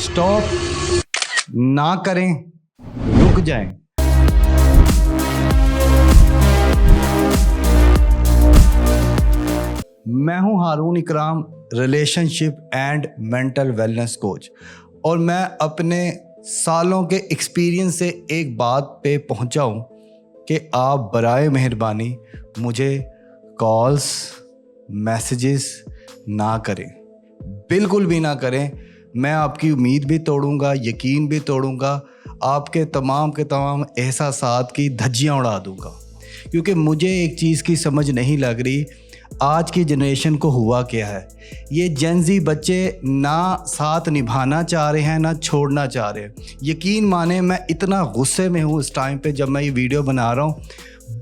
Stop ना करें, रुक जाएं। मैं हूं हारून इकराम, relationship and mental wellness coach, और मैं अपने सालों के एक्सपीरियंस से एक बात पे पहुंचा हूं कि आप बराए मेहरबानी मुझे कॉल्स, मैसेजेस ना करें, बिल्कुल भी ना करें। मैं आपकी उम्मीद भी तोड़ूंगा, यकीन भी तोड़ूंगा, आपके तमाम के तमाम एहसासात की धज्जियां उड़ा दूंगा, क्योंकि मुझे एक चीज़ की समझ नहीं लग रही आज की जनरेशन को हुआ क्या है। ये जेनजी बच्चे ना साथ निभाना चाह रहे हैं ना छोड़ना चाह रहे हैं। यकीन माने मैं इतना गुस्से में हूँ इस टाइम पे जब मैं ये वीडियो बना रहा हूँ।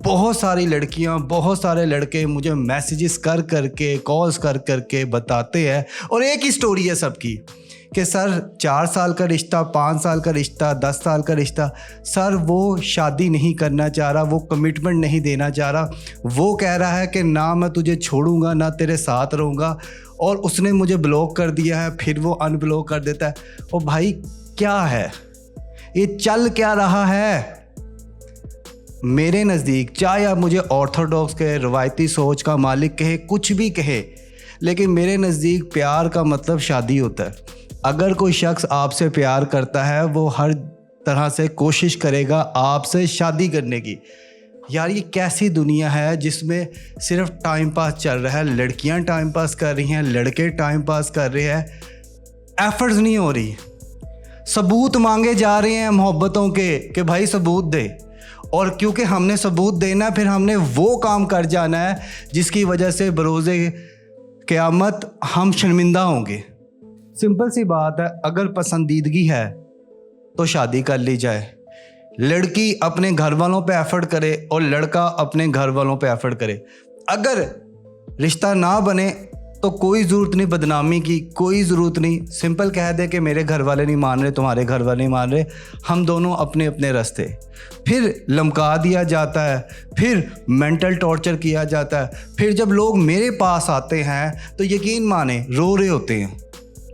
बहुत सारी लड़कियाँ, बहुत सारे लड़के मुझे मैसेजेस कर करके, कॉल्स कर करके बताते हैं, और एक ही स्टोरी है सबकी कि सर 4 साल का रिश्ता, 5 साल का रिश्ता, 10 साल का रिश्ता, सर वो शादी नहीं करना चाह रहा, वो कमिटमेंट नहीं देना चाह रहा, वो कह रहा है कि ना मैं तुझे छोड़ूंगा ना तेरे साथ रहूँगा, और उसने मुझे ब्लॉक कर दिया है, फिर वो अनब्लॉक कर देता है। और भाई क्या है ये, चल क्या रहा है? मेरे नज़दीक, चाहे आप मुझे ऑर्थोडॉक्स कहे, रवायती सोच का मालिक कहे, कुछ भी कहे, लेकिन मेरे नज़दीक प्यार का मतलब शादी होता है। अगर कोई शख्स आपसे प्यार करता है वो हर तरह से कोशिश करेगा आपसे शादी करने की। यार ये कैसी दुनिया है जिसमें सिर्फ टाइम पास चल रहा है, लड़कियां टाइम पास कर रही हैं, लड़के टाइम पास कर रहे हैं, एफर्ट्स नहीं हो रही, सबूत मांगे जा रहे हैं मोहब्बतों के कि भाई सबूत दे। और क्योंकि हमने सबूत देना, फिर हमने वो काम कर जाना है जिसकी वजह से बरोज़े क़यामत हम शर्मिंदा होंगे। सिंपल सी बात है, अगर पसंदीदगी है तो शादी कर ली जाए। लड़की अपने घर वालों पे एफर्ट करे और लड़का अपने घर वालों पे एफर्ट करे। अगर रिश्ता ना बने तो कोई ज़रूरत नहीं बदनामी की, कोई ज़रूरत नहीं, सिंपल कह दे कि मेरे घर वाले नहीं मान रहे, तुम्हारे घर वाले नहीं मान रहे, हम दोनों अपने अपने रास्ते। फिर लमका दिया जाता है, फिर मेंटल टॉर्चर किया जाता है। फिर जब लोग मेरे पास आते हैं तो यकीन माने रो रहे होते हैं,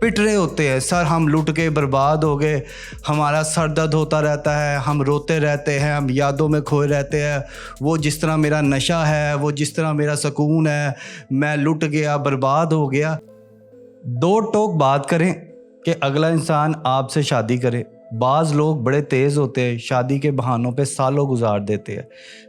पिट रहे होते हैं, सर हम लुट के बर्बाद हो गए, हमारा सर दर्द होता रहता है, हम रोते रहते हैं, हम यादों में खोए रहते हैं, वो जिस तरह मेरा नशा है, वो जिस तरह मेरा सुकून है, मैं लुट गया, बर्बाद हो गया। दो टोक बात करें कि अगला इंसान आपसे शादी करे। बाज़ लोग बड़े तेज़ होते हैं, शादी के बहानों पे सालों गुजार देते हैं।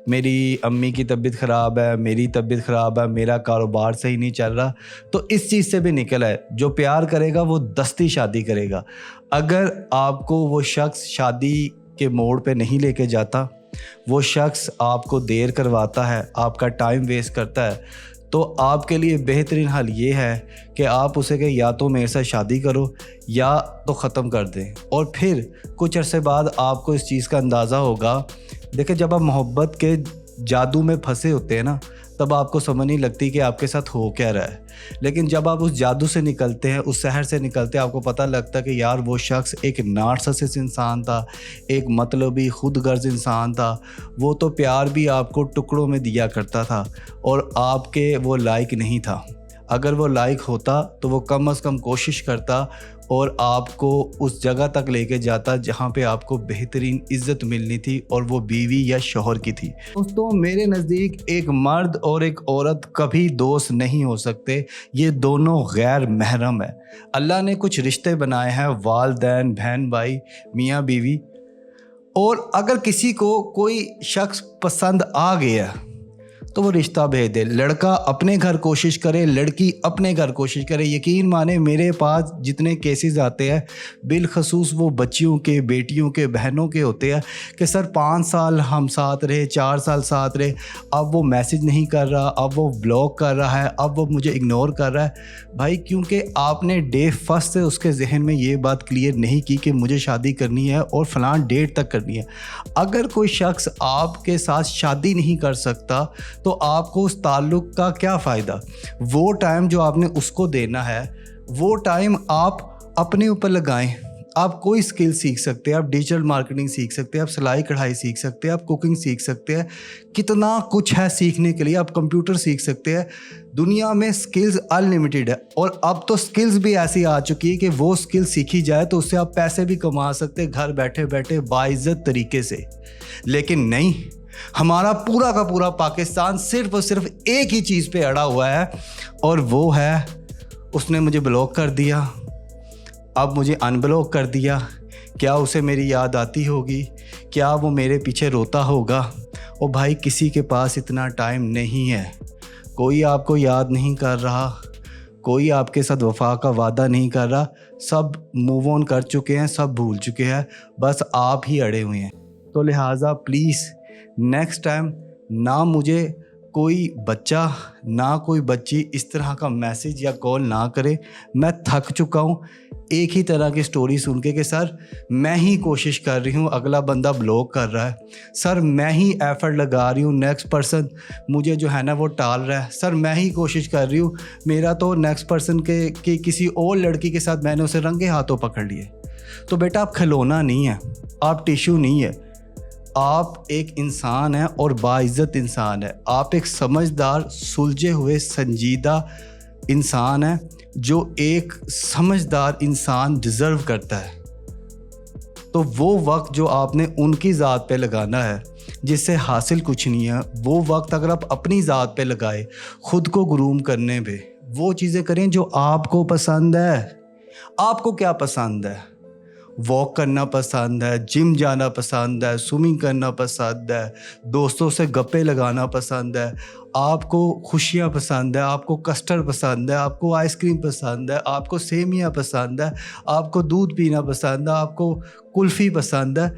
मेरी अम्मी की तबीयत ख़राब है, मेरी तबीयत ख़राब है, मेरा कारोबार सही नहीं चल रहा, तो इस चीज़ से भी निकल है। जो प्यार करेगा वो दस्ती शादी करेगा। अगर आपको वो शख्स शादी के मोड़ पे नहीं लेके जाता, वो शख्स आपको देर करवाता है, आपका टाइम वेस्ट करता है, तो आपके लिए बेहतरीन हल ये है कि आप उसे कहें या तो मेरे साथ शादी करो या तो ख़त्म कर दें। और फिर कुछ अरसे बाद आपको इस चीज़ का अंदाज़ा होगा। देखिए, जब आप मोहब्बत के जादू में फंसे होते हैं ना, तब आपको समझ नहीं लगती कि आपके साथ हो क्या रहा है। लेकिन जब आप उस जादू से निकलते हैं, उस शहर से निकलते हैं, आपको पता लगता है कि यार वो शख्स एक नार्सिसिस्ट इंसान था, एक मतलबी खुदगर्ज इंसान था। वो तो प्यार भी आपको टुकड़ों में दिया करता था और आपके वो लायक नहीं था। अगर वो लायक होता तो वो कम से कम कोशिश करता और आपको उस जगह तक लेके जाता जहाँ पे आपको बेहतरीन इज़्ज़त मिलनी थी, और वो बीवी या शौहर की थी। दोस्तों, मेरे नज़दीक एक मर्द और एक औरत कभी दोस्त नहीं हो सकते, ये दोनों गैर महरम है। अल्लाह ने कुछ रिश्ते बनाए हैं, वालिदैन, बहन भाई, मियाँ बीवी, और अगर किसी को कोई शख्स पसंद आ गया तो वो रिश्ता भेज दे। लड़का अपने घर कोशिश करे, लड़की अपने घर कोशिश करे। यकीन माने मेरे पास जितने केसेस आते हैं, बिलखसूस वो बच्चियों के, बेटियों के, बहनों के होते हैं कि सर 5 साल हम साथ रहे, 4 साल साथ रहे, अब वो मैसेज नहीं कर रहा, अब वो ब्लॉक कर रहा है, अब वो मुझे इग्नोर कर रहा है। भाई, क्योंकि आपने डे फर्स्ट से उसके जहन में ये बात क्लियर नहीं की कि मुझे शादी करनी है और फलां डेट तक करनी है। अगर कोई शख्स आपके साथ शादी नहीं कर सकता तो आपको उस ताल्लुक़ का क्या फ़ायदा? वो टाइम जो आपने उसको देना है, वो टाइम आप अपने ऊपर लगाएं, آپ کوئی اسکل سیکھ سکتے ہیں, آپ ڈیجیٹل مارکیٹنگ سیکھ سکتے ہیں, آپ سلائی کڑھائی سیکھ سکتے ہیں, آپ کوکنگ سیکھ سکتے ہیں, کتنا کچھ ہے سیکھنے کے لیے. آپ کمپیوٹر سیکھ سکتے ہیں. دنیا میں اسکلز انلمیٹیڈ ہے, اور اب تو اسکلز بھی ایسی آ چکی ہے کہ وہ اسکل سیکھی جائے تو اس سے آپ پیسے بھی کما سکتے ہیں گھر بیٹھے بیٹھے باعزت طریقے سے. لیکن نہیں, ہمارا پورا کا پورا پاکستان صرف اور صرف ایک ہی چیز پہ اڑا ہوا ہے, اور وہ ہے اس نے مجھے بلاک کر دیا, اب مجھے ان بلاک کر دیا. کیا اسے میری یاد آتی ہوگی؟ کیا وہ میرے پیچھے روتا ہوگا؟ اور بھائی کسی کے پاس اتنا ٹائم نہیں ہے. کوئی آپ کو یاد نہیں کر رہا, کوئی آپ کے ساتھ وفا کا وعدہ نہیں کر رہا. سب موو آن کر چکے ہیں, سب بھول چکے ہیں, بس آپ ہی اڑے ہوئے ہیں. تو لہٰذا پلیز نیکسٹ ٹائم نہ مجھے کوئی بچہ نہ کوئی بچی اس طرح کا میسج یا کال نہ کرے. میں تھک چکا ہوں ایک ہی طرح کی سٹوری سن کے کہ سر میں ہی کوشش کر رہی ہوں, اگلا بندہ بلاک کر رہا ہے, سر میں ہی ایفرٹ لگا رہی ہوں, نیکسٹ پرسن مجھے جو ہے نا وہ ٹال رہا ہے, سر میں ہی کوشش کر رہی ہوں, میرا تو نیکسٹ پرسن کے کسی اور لڑکی کے ساتھ میں نے اسے رنگے ہاتھوں پکڑ لیے. تو بیٹا آپ کھلونا نہیں ہے, آپ ٹیشو نہیں ہے, آپ ایک انسان ہیں اور باعزت انسان ہے. آپ ایک سمجھدار, سلجھے ہوئے, سنجیدہ انسان ہیں جو ایک سمجھدار انسان ڈیزرو کرتا ہے. تو وہ وقت جو آپ نے ان کی ذات پہ لگانا ہے جس سے حاصل کچھ نہیں ہے, وہ وقت اگر آپ اپنی ذات پہ لگائے, خود کو گروم کرنے پہ, وہ چیزیں کریں جو آپ کو پسند ہے. آپ کو کیا پسند ہے؟ واک کرنا پسند ہے, جم جانا پسند ہے, سوئمنگ کرنا پسند ہے, دوستوں سے گپے لگانا پسند ہے, آپ کو خوشیاں پسند ہے, آپ کو کسٹرڈ پسند ہے, آپ کو آئس کریم پسند ہے, آپ کو سیویاں پسند ہے, آپ کو دودھ پینا پسند ہے, آپ کو کلفی پسند ہے.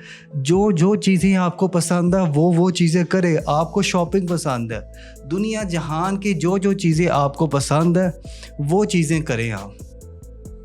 جو چیزیں آپ کو پسند ہے وہ چیزیں کرے. آپ کو شاپنگ پسند ہے, دنیا جہان کی جو چیزیں آپ کو پسند ہے وہ چیزیں کریں آپ.